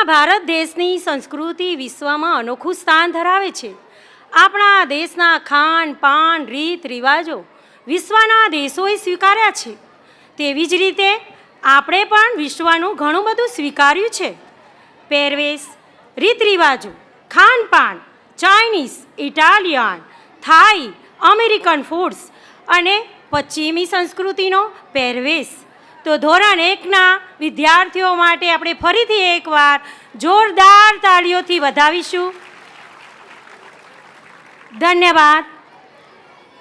ભારત દેશની સંસ્કૃતિ વિશ્વમાં અનોખું સ્થાન ધરાવે છે. આપણા દેશના ખાન પાન રીત રિવાજો વિશ્વના દેશોએ સ્વીકાર્યા છે. તેવી જ રીતે આપણે પણ વિશ્વનું ઘણું બધું સ્વીકાર્યું છે. પહેરવેશ, રીત રિવાજો, ખાનપાન, ચાઇનીઝ, ઇટાલિયન, થાઈ, અમેરિકન ફૂડ્સ અને પશ્ચિમી સંસ્કૃતિનો પહેરવેશ. તો ધોરણ 1ના વિદ્યાર્થીઓ માટે આપણે ફરીથી એકવાર જોરદાર તાળીઓથી વધાવીશું. ધન્યવાદ.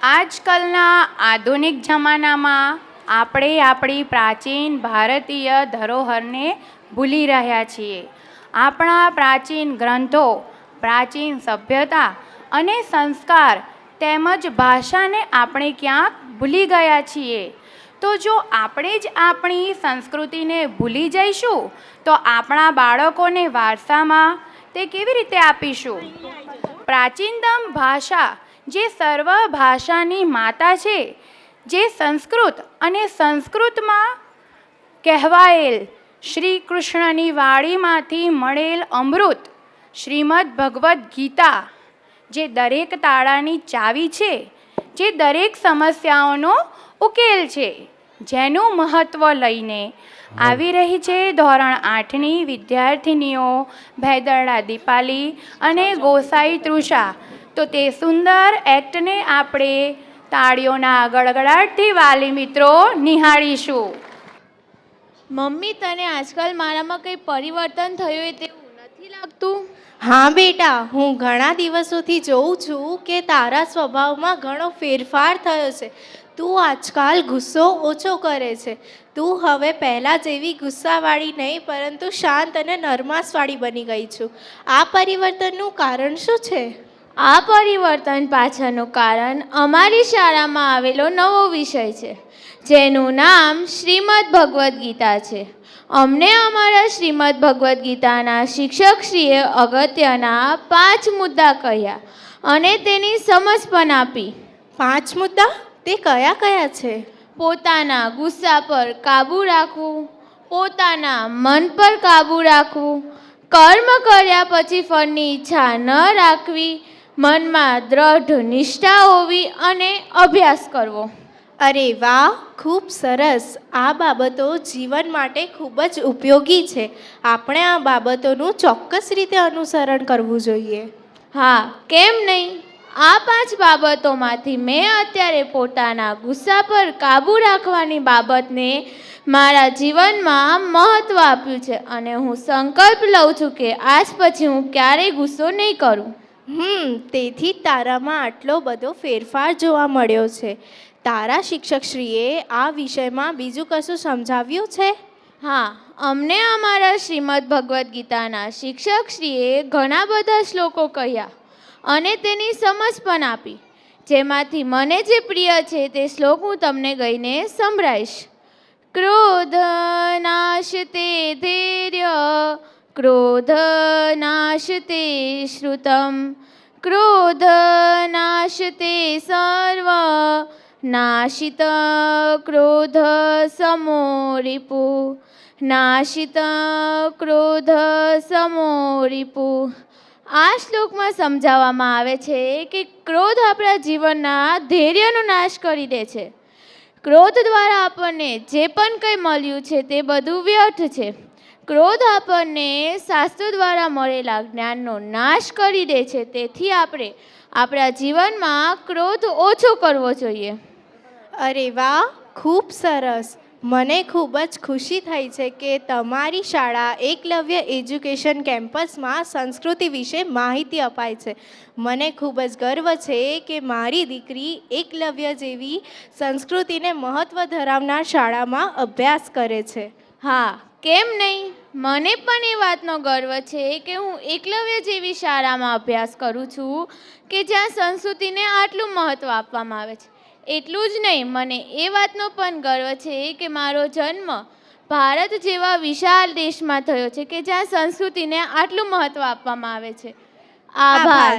આજકાલના આધુનિક જમાનામાં આપણે આપણી પ્રાચીન ભારતીય ધરોહરને ભૂલી રહ્યા છીએ. આપણા પ્રાચીન ગ્રંથો, પ્રાચીન સભ્યતા અને સંસ્કાર તેમજ ભાષાને આપણે ક્યાંક ભૂલી ગયા છીએ. તો જો આપણે જ આપણી સંસ્કૃતિને ભૂલી જઈશું તો આપણા બાળકોને વારસામાં તે કેવી રીતે આપીશું? પ્રાચીનતમ ભાષા જે સર્વ ભાષાની માતા છે, જે સંસ્કૃત અને સંસ્કૃતમાં કહેવાયેલ શ્રી કૃષ્ણની વાણીમાંથી મળેલ અમૃત શ્રીમદ ભગવદ્ ગીતા, જે દરેક તાળાની ચાવી છે, જે દરેક સમસ્યાઓનો ઉકેલ છે, જેનું મહત્ત્વ લઈને આવી રહી છે ધોરણ 8ની વિદ્યાર્થિનીઓ ભેદરડા દીપાલી અને ગોસાઈ તૃષા. તો તે સુંદર એક્ટને આપણે તાળીઓના ગડગડાટથી વાલી મિત્રો નિહાળીશું. મમ્મી, તને આજકાલ મારામાં કંઈ પરિવર્તન થયું હોય તેવું નથી લાગતું? હા બેટા, હું ઘણા દિવસોથી જોઉં છું કે તારા સ્વભાવમાં ઘણો ફેરફાર થયો છે. તું આજકાલ ગુસ્સો ઓછો કરે છે. તું હવે પહેલાં જેવી ગુસ્સાવાળી નહીં પરંતુ શાંત અને નરમાશવાળી બની ગઈ છું. આ પરિવર્તનનું કારણ શું છે? આ પરિવર્તન પાછળનું કારણ અમારી શાળામાં આવેલો નવો વિષય છે, જેનું નામ શ્રીમદ ભગવદ્ ગીતા છે. અમને અમારા શ્રીમદ ભગવદ્ ગીતાના શિક્ષકશ્રીએ અગત્યના 5 મુદ્દા કહ્યા અને તેની સમજ પણ આપી. 5 મુદ્દા? તે કયા કયા છે? પોતાના ગુસ્સા પર કાબૂ રાખવું, પોતાના મન પર કાબૂ રાખવું, કર્મ કર્યા પછી ફળની ઈચ્છા ન રાખવી, મનમાં દ્રઢ નિષ્ઠા હોવી અને અભ્યાસ કરવો. અરે વાહ, ખૂબ સરસ. આ બાબતો જીવન માટે ખૂબ જ ઉપયોગી છે. આપણે આ બાબતોનું ચોક્કસ રીતે અનુસરણ કરવું જોઈએ. હા, કેમ નહીં? આ 5 બાબતોમાંથી મેં અત્યારે પોતાના ગુસ્સા પર કાબૂ રાખવાની બાબતને મારા જીવનમાં મહત્ત્વ આપ્યું છે અને હું સંકલ્પ લઉં છું કે આજ પછી હું ક્યારેય ગુસ્સો નહીં કરું. તેથી જ તારામાં આટલો બધો ફેરફાર જોવા મળ્યો છે. તારા શિક્ષકશ્રીએ આ વિષયમાં બીજું કશું સમજાવ્યું છે? હા, અમને અમારા શ્રીમદ ભગવદ્ ગીતાના શિક્ષકશ્રીએ ઘણા બધા શ્લોકો કહ્યા અને તેની સમજ પણ આપી. જેમાંથી મને જે પ્રિય છે તે શ્લોક હું તમને ગઈને સંભળાવીશ. ક્રોધ નાશતે ધૈર્ય, ક્રોધ નાશતે શ્રુતમ, ક્રોધ નાશતે સર્વ, નાશિત ક્રોધ સમો રિપુ, નાશિત ક્રોધ સમો રિપુ. આ શ્લોકમાં સમજાવવામાં આવે છે કે ક્રોધ આપણા જીવનના ધૈર્યનો નાશ કરી દે છે. ક્રોધ દ્વારા આપણને જે પણ કંઈ મળ્યું છે તે બધું વ્યર્થ છે. ક્રોધ આપણને શાસ્ત્રો દ્વારા મળેલા જ્ઞાનનો નાશ કરી દે છે. તેથી આપણે આપણા જીવનમાં ક્રોધ ઓછો કરવો જોઈએ. અરે વાહ, ખૂબ સરસ. મને ખૂબ જ ખુશી થઈ છે કે તમારી શાળા એકલવ્ય એજ્યુકેશન કેમ્પસમાં સંસ્કૃતિ વિશે માહિતી અપાય છે. મને ખૂબ જ ગર્વ છે કે મારી દીકરી એકલવ્ય જેવી સંસ્કૃતિને મહત્ત્વ ધરાવનાર શાળામાં અભ્યાસ કરે છે. હા, કેમ નહીં? મને પણ એ વાતનો ગર્વ છે કે હું એકલવ્ય જેવી શાળામાં અભ્યાસ કરું છું કે જ્યાં સંસ્કૃતિને આટલું મહત્ત્વ આપવામાં આવે છે. એટલું જ નહીં, મને એ વાતનો પણ ગર્વ છે કે મારો જન્મ ભારત જેવા વિશાળ દેશમાં થયો છે કે જ્યાં સંસ્કૃતિને આટલું મહત્ત્વ આપવામાં આવે છે. આભાર.